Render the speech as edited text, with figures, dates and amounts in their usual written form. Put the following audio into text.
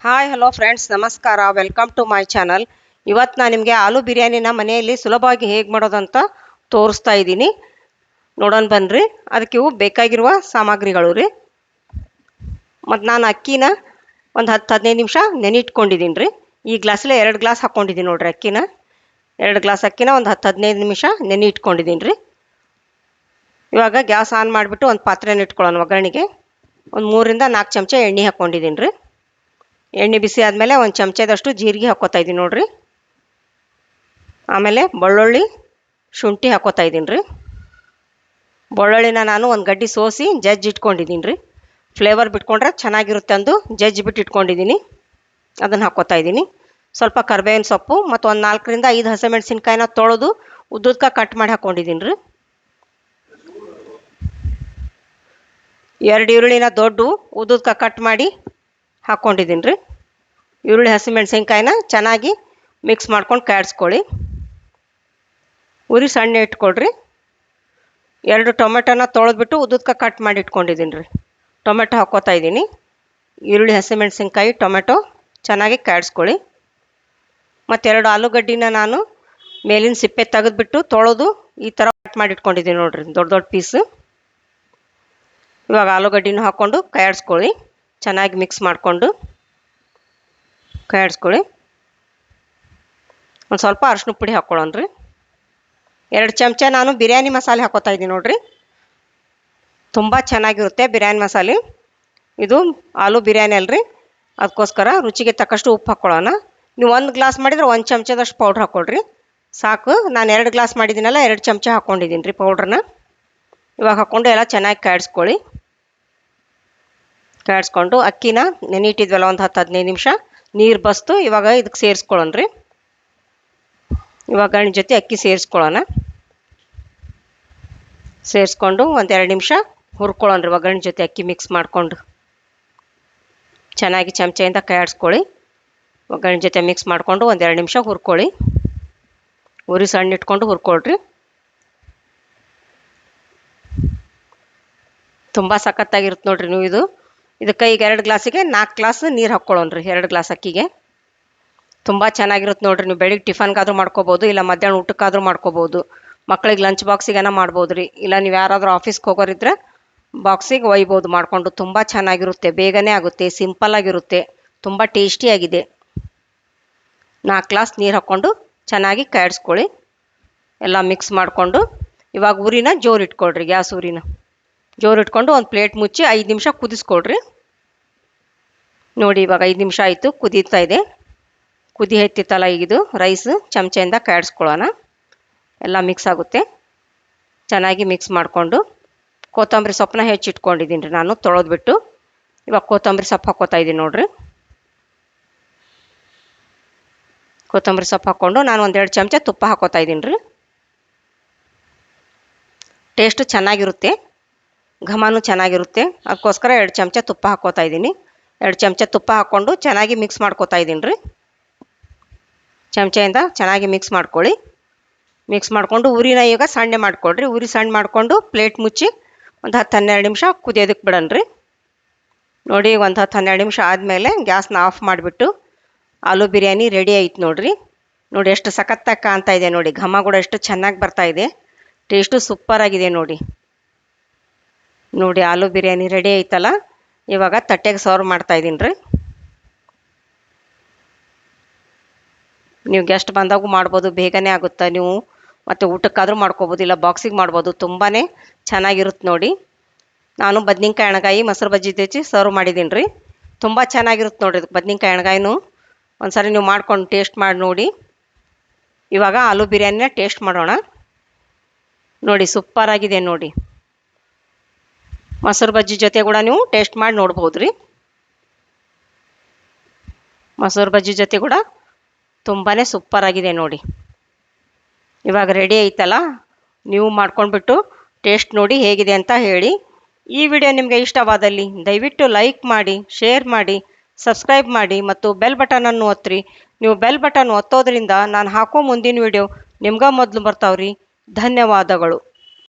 Hi hello friends, ನಮಸ್ಕಾರ. Welcome to my channel. ಇವತ್ತು ನಾನು ನಿಮಗೆ ಆಲೂ ಬಿರಿಯಾನಿನ ಮನೆಯಲ್ಲಿ ಸುಲಭವಾಗಿ ಹೇಗೆ ಮಾಡೋದಂತ ತೋರಿಸ್ತಾ ಇದ್ದೀನಿ. ನೋಡೋಣ ಬನ್ನಿರಿ. ಅದಕ್ಕೆ ಇವು ಬೇಕಾಗಿರುವ ಸಾಮಗ್ರಿಗಳು ರೀ. ಮತ್ತು ನಾನು ಅಕ್ಕಿನ ಒಂದು 10-15 ನಿಮಿಷ ನೆನಿಟ್ಕೊಂಡಿದ್ದೀನಿ ರೀ. ಈ ಗ್ಲಾಸಲ್ಲೇ 2 ಗ್ಲಾಸ್ ಹಾಕ್ಕೊಂಡಿದ್ದೀನಿ ನೋಡಿರಿ ಅಕ್ಕಿನ. 2 ಗ್ಲಾಸ್ ಅಕ್ಕಿನ ಒಂದು 10-15 ನಿಮಿಷ ನೆನೆ ಇಟ್ಕೊಂಡಿದ್ದೀನಿ ರೀ. ಇವಾಗ ಗ್ಯಾಸ್ ಆನ್ ಮಾಡಿಬಿಟ್ಟು ಒಂದು ಪಾತ್ರೆನ ಇಟ್ಕೊಳ್ಳೋಣ. ಒಗ್ಗರಣೆಗೆ ಒಂದು 3-4 ಚಮಚ ಎಣ್ಣೆ ಹಾಕ್ಕೊಂಡಿದ್ದೀನಿ ರೀ. ಎಣ್ಣೆ ಬಿಸಿ ಆದಮೇಲೆ ಒಂದು ಚಮಚದಷ್ಟು ಜೀರಿಗೆ ಹಾಕ್ಕೋತಾ ಇದ್ದೀನಿ ನೋಡಿರಿ. ಆಮೇಲೆ ಬೆಳ್ಳುಳ್ಳಿ, ಶುಂಠಿ ಹಾಕ್ಕೋತಾ ಇದ್ದೀನಿ ರೀ. ಬೆಳ್ಳುಳ್ಳಿನ ನಾನು ಒಂದು ಗಡ್ಡೆ ಸೋಸಿ ಜಜ್ಜಿ ಇಟ್ಕೊಂಡಿದ್ದೀನಿ ರೀ. ಫ್ಲೇವರ್ ಬಿಟ್ಕೊಂಡ್ರೆ ಚೆನ್ನಾಗಿರುತ್ತೆ ಅಂದು ಜಜ್ಜಿ ಬಿಟ್ಟು ಇಟ್ಕೊಂಡಿದ್ದೀನಿ. ಅದನ್ನು ಹಾಕ್ಕೋತಾ ಇದ್ದೀನಿ. ಸ್ವಲ್ಪ ಕರಿಬೇವಿನ ಸೊಪ್ಪು ಮತ್ತು ಒಂದು 4-5 ಹಸಿಮೆಣಸಿನ್ಕಾಯಿನ ತೊಳೆದು ಉದ್ದುದ್ಕ ಕಟ್ ಮಾಡಿ ಹಾಕ್ಕೊಂಡಿದ್ದೀನಿ ರೀ. 2 ಈರುಳ್ಳಿನ ದೊಡ್ಡ ಉದ್ದುದ್ಕ ಕಟ್ ಮಾಡಿ ಹಾಕ್ಕೊಂಡಿದ್ದೀನಿ ರೀ. ಈರುಳ್ಳಿ ಹಸಿಮೆಣಸಿನ್ಕಾಯಿನ ಚೆನ್ನಾಗಿ ಮಿಕ್ಸ್ ಮಾಡ್ಕೊಂಡು ಕಾಯಿಸ್ಕೊಳ್ಳಿ. ಉರಿ ಸಣ್ಣ ಇಟ್ಕೊಳ್ರಿ. 2 ಟೊಮೆಟೊನ ತೊಳೆದ್ಬಿಟ್ಟು ಉದ್ದುದ್ಕ ಕಟ್ ಮಾಡಿ ಇಟ್ಕೊಂಡಿದ್ದೀನಿ ರೀ. ಟೊಮೆಟೊ ಹಾಕ್ಕೋತಾ ಇದ್ದೀನಿ. ಈರುಳ್ಳಿ ಹಸಿಮೆಣಸಿನ್ಕಾಯಿ ಟೊಮೆಟೊ ಚೆನ್ನಾಗಿ ಕಾಯಿಸ್ಕೊಳ್ಳಿ. ಮತ್ತು 2 ಆಲೂಗಡ್ಡಿನ ನಾನು ಮೇಲಿನ ಸಿಪ್ಪೆ ತೆಗೆದುಬಿಟ್ಟು ತೊಳೆದು ಈ ಥರ ಕಟ್ ಮಾಡಿ ಇಟ್ಕೊಂಡಿದ್ದೀನಿ ನೋಡಿರಿ, ದೊಡ್ಡ ದೊಡ್ಡ ಪೀಸು. ಇವಾಗ ಆಲೂಗಡ್ಡಿನೂ ಹಾಕ್ಕೊಂಡು ಕಾಯಿಸ್ಕೊಳ್ಳಿ. ಚೆನ್ನಾಗಿ ಮಿಕ್ಸ್ ಮಾಡಿಕೊಂಡು ಕಾಯಿಸ್ಕೊಳ್ಳಿ. ಒಂದು ಸ್ವಲ್ಪ ಅರಿಶಿನ ಪುಡಿ ಹಾಕ್ಕೊಳ್ಳೋಣ ರೀ. 2 ಚಮಚ ನಾನು ಬಿರಿಯಾನಿ ಮಸಾಲೆ ಹಾಕ್ಕೋತಾ ಇದ್ದೀನಿ ನೋಡಿರಿ. ತುಂಬ ಚೆನ್ನಾಗಿರುತ್ತೆ ಬಿರಿಯಾನಿ ಮಸಾಲೆ. ಇದು ಆಲೂ ಬಿರಿಯಾನಿ ಅಲ್ರಿ, ಅದಕ್ಕೋಸ್ಕರ ರುಚಿಗೆ ತಕ್ಕಷ್ಟು ಉಪ್ಪು ಹಾಕ್ಕೊಳ್ಳೋಣ. ನೀವು 1 ಗ್ಲಾಸ್ ಮಾಡಿದರೆ 1 ಚಮಚದಷ್ಟು ಪೌಡ್ರ್ ಹಾಕ್ಕೊಳ್ರಿ ಸಾಕು. ನಾನು 2 ಗ್ಲಾಸ್ ಮಾಡಿದ್ದೀನಲ್ಲ 2 ಚಮಚ ಹಾಕ್ಕೊಂಡಿದ್ದೀನಿ ರೀ ಪೌಡ್ರನ್ನ. ಇವಾಗ ಹಾಕ್ಕೊಂಡು ಎಲ್ಲ ಚೆನ್ನಾಗಿ ಕಾಯಿಸ್ಕೊಳ್ಳಿ. ಕಾಯಿಸ್ಕೊಂಡು ಅಕ್ಕಿನ ನೆನಿಟ್ಟಿದ್ವಲ್ಲ ಒಂದು 10-15 ನಿಮಿಷ ನೀರು ಬಸ್ತು ಇವಾಗ ಇದಕ್ಕೆ ಸೇರಿಸ್ಕೊಳ್ಳೋಣ ರೀ. ಇವಾಗ ಒಗ್ಗರಣೆ ಜೊತೆ ಅಕ್ಕಿ ಸೇರಿಸ್ಕೊಳ್ಳೋಣ. ಸೇರಿಸ್ಕೊಂಡು ಒಂದು 2 ನಿಮಿಷ ಹುರ್ಕೊಳ್ಳೋಣ ರೀ. ಒಗ್ಗರಣೆ ಜೊತೆ ಅಕ್ಕಿ ಮಿಕ್ಸ್ ಮಾಡಿಕೊಂಡು ಚೆನ್ನಾಗಿ ಚಮಚೆಯಿಂದ ಕಾಯಿಸ್ಕೊಳ್ಳಿ. ಒಗ್ಗರಣೆ ಜೊತೆ ಮಿಕ್ಸ್ ಮಾಡಿಕೊಂಡು ಒಂದು 2 ನಿಮಿಷ ಹುರ್ಕೊಳ್ಳಿ. ಉರಿ ಸಣ್ಣ ಇಟ್ಕೊಂಡು ಹುರ್ಕೊಳ್ರಿ. ತುಂಬ ಸಖತ್ತಾಗಿರುತ್ತೆ ನೋಡಿರಿ. ನೀವು ಇದಕ್ಕೆ ಈಗ 2 ಗ್ಲಾಸಿಗೆ 4 ಗ್ಲಾಸ್ ನೀರು ಹಾಕ್ಕೊಳ್ಳೋಣ ರೀ. 2 ಗ್ಲಾಸ್ ಅಕ್ಕಿಗೆ ತುಂಬ ಚೆನ್ನಾಗಿರುತ್ತೆ ನೋಡಿರಿ. ನೀವು ಬೆಳಿಗ್ಗೆ ಟಿಫನ್ಗಾದರೂ ಮಾಡ್ಕೋಬೋದು, ಇಲ್ಲ ಮಧ್ಯಾಹ್ನ ಊಟಕ್ಕಾದರೂ ಮಾಡ್ಕೋಬೋದು. ಮಕ್ಳಿಗೆ ಲಂಚ್ ಬಾಕ್ಸಿಗೆನ ಮಾಡ್ಬೋದು ರೀ. ಇಲ್ಲ ನೀವು ಯಾರಾದರೂ ಆಫೀಸ್ಗೆ ಹೋಗೋರಿದ್ರೆ ಬಾಕ್ಸಿಗೆ ಒಯ್ಬೋದು ಮಾಡಿಕೊಂಡು. ತುಂಬ ಚೆನ್ನಾಗಿರುತ್ತೆ, ಬೇಗನೆ ಆಗುತ್ತೆ, ಸಿಂಪಲ್ಲಾಗಿರುತ್ತೆ, ತುಂಬ ಟೇಸ್ಟಿಯಾಗಿದೆ. 4 ಗ್ಲಾಸ್ ನೀರು ಹಾಕ್ಕೊಂಡು ಚೆನ್ನಾಗಿ ಕಾಯಿಸ್ಕೊಳ್ಳಿ. ಎಲ್ಲ ಮಿಕ್ಸ್ ಮಾಡಿಕೊಂಡು ಇವಾಗ ಉರಿನ ಜೋರು ಇಟ್ಕೊಳ್ರಿ. ಗ್ಯಾಸ್ ಉರಿನ ಜೋರು ಇಟ್ಕೊಂಡು ಒಂದು ಪ್ಲೇಟ್ ಮುಚ್ಚಿ 5 ನಿಮಿಷ ಕುದಿಸ್ಕೊಳ್ರಿ. ನೋಡಿ ಇವಾಗ 5 ನಿಮಿಷ ಆಯಿತು, ಕುದೀತಾ ಇದೆ. ಕುದಿ ಹತ್ತಿತ್ತಲ್ಲ ಈಗಿದು ರೈಸ್ ಚಮಚೆಯಿಂದ ಕಾಯಿಸ್ಕೊಳ್ಳೋಣ. ಎಲ್ಲ ಮಿಕ್ಸ್ ಆಗುತ್ತೆ. ಚೆನ್ನಾಗಿ ಮಿಕ್ಸ್ ಮಾಡಿಕೊಂಡು ಕೊತ್ತಂಬರಿ ಸೊಪ್ಪನ್ನ ಹೆಚ್ಚಿಟ್ಕೊಂಡಿದ್ದೀನಿ ರೀ ನಾನು ತೊಳೆದ್ಬಿಟ್ಟು. ಇವಾಗ ಕೊತ್ತಂಬರಿ ಸೊಪ್ಪು ಹಾಕ್ಕೋತಾ ಇದ್ದೀನಿ ನೋಡಿರಿ. ಕೊತ್ತಂಬರಿ ಸೊಪ್ಪು ಹಾಕ್ಕೊಂಡು ನಾನು ಒಂದು 2 ಚಮಚ ತುಪ್ಪ ಹಾಕ್ಕೋತಾ ಇದ್ದೀನಿ ರೀ. ಟೇಸ್ಟು ಚೆನ್ನಾಗಿರುತ್ತೆ, ಘಮನೂ ಚೆನ್ನಾಗಿರುತ್ತೆ, ಅದಕ್ಕೋಸ್ಕರ 2 ಚಮಚ ತುಪ್ಪ ಹಾಕ್ಕೋತಾ ಇದ್ದೀನಿ. 2 ಚಮಚ ತುಪ್ಪ ಹಾಕ್ಕೊಂಡು ಚೆನ್ನಾಗಿ ಮಿಕ್ಸ್ ಮಾಡ್ಕೋತಾ ಇದ್ದೀನಿ ರೀ. ಚಮಚೆಯಿಂದ ಚೆನ್ನಾಗಿ ಮಿಕ್ಸ್ ಮಾಡ್ಕೊಳ್ಳಿ. ಮಿಕ್ಸ್ ಮಾಡಿಕೊಂಡು ಉರಿನ ಈಗ ಸಣ್ಣ ಮಾಡ್ಕೊಳ್ರಿ. ಉರಿ ಸಣ್ಣ ಮಾಡಿಕೊಂಡು ಪ್ಲೇಟ್ ಮುಚ್ಚಿ ಒಂದು 10-12 ನಿಮಿಷ ಕುದಿಯೋದಕ್ಕೆ ಬಿಡೋಣ ರೀ. ನೋಡಿ ಒಂದು 10-12 ನಿಮಿಷ ಆದಮೇಲೆ ಗ್ಯಾಸ್ನ ಆಫ್ ಮಾಡಿಬಿಟ್ಟು ಆಲೂ ಬಿರಿಯಾನಿ ರೆಡಿ ಆಯ್ತು ನೋಡಿರಿ. ನೋಡಿ ಎಷ್ಟು ಸಖತ್ತಾಗಿ ಕಾಣ್ತಾ ಇದೆ ನೋಡಿ. ಘಮ ಕೂಡ ಎಷ್ಟು ಚೆನ್ನಾಗಿ ಬರ್ತಾ ಇದೆ. ಟೇಸ್ಟು ಸೂಪರಾಗಿದೆ ನೋಡಿ. ನೋಡಿ ಆಲೂ ಬಿರಿಯಾನಿ ರೆಡಿ ಆಯ್ತಲ್ಲ. ಇವಾಗ ತಟ್ಟೆಗೆ ಸರ್ವ್ ಮಾಡ್ತಾ ಇದ್ದೀನಿ ರೀ. ನೀವು ಗೆಸ್ಟ್ ಬಂದಾಗೂ ಮಾಡ್ಬೋದು, ಬೇಗನೆ ಆಗುತ್ತೆ. ನೀವು ಮತ್ತು ಊಟಕ್ಕಾದರೂ ಮಾಡ್ಕೋಬೋದು, ಇಲ್ಲ ಬಾಕ್ಸಿಗೆ ಮಾಡ್ಬೋದು. ತುಂಬಾ ಚೆನ್ನಾಗಿರುತ್ತೆ ನೋಡಿ. ನಾನು ಬದ್ನಿಕಾಯಿ ಎಣ್ಗಾಯಿ ಮೊಸರು ಬಜ್ಜಿ ತೆಚ್ಚಿ ಸರ್ವ್ ಮಾಡಿದ್ದೀನಿ ರೀ. ತುಂಬ ಚೆನ್ನಾಗಿರುತ್ತೆ ನೋಡಿರಿ. ಬದ್ನಿಕಾಯಿ ಎಣ್ಗಾಯಿನೂ ಒಂದು ಸಾರಿ ನೀವು ಮಾಡ್ಕೊಂಡು ಟೇಸ್ಟ್ ಮಾಡಿ ನೋಡಿ. ಇವಾಗ ಆಲೂ ಬಿರಿಯಾನಿನ ಟೇಸ್ಟ್ ಮಾಡೋಣ. ನೋಡಿ ಸೂಪರಾಗಿದೆ ನೋಡಿ. ಮೊಸರು ಬಜ್ಜಿ ಜೊತೆ ಕೂಡ ನೀವು ಟೇಸ್ಟ್ ಮಾಡಿ ನೋಡ್ಬೋದು ರೀ. ಮೊಸರು ಬಜ್ಜಿ ಜೊತೆ ಕೂಡ ತುಂಬಾ ಸೂಪರಾಗಿದೆ ನೋಡಿ. ಇವಾಗ ರೆಡಿ ಆಯ್ತಲ್ಲ, ನೀವು ಮಾಡ್ಕೊಂಡ್ಬಿಟ್ಟು ಟೇಸ್ಟ್ ನೋಡಿ ಹೇಗಿದೆ ಅಂತ ಹೇಳಿ. ಈ ವಿಡಿಯೋ ನಿಮಗೆ ಇಷ್ಟವಾದಲ್ಲಿ ದಯವಿಟ್ಟು ಲೈಕ್ ಮಾಡಿ, ಶೇರ್ ಮಾಡಿ, ಸಬ್ಸ್ಕ್ರೈಬ್ ಮಾಡಿ ಮತ್ತು ಬೆಲ್ ಬಟನನ್ನು ಒತ್ತಿರಿ. ನೀವು ಬೆಲ್ ಬಟನ್ ಒತ್ತೋದ್ರಿಂದ ನಾನು ಹಾಕೋ ಮುಂದಿನ ವಿಡಿಯೋ ನಿಮ್ಗೆ ಮೊದಲು ಬರ್ತಾವ್ರಿ. ಧನ್ಯವಾದಗಳು.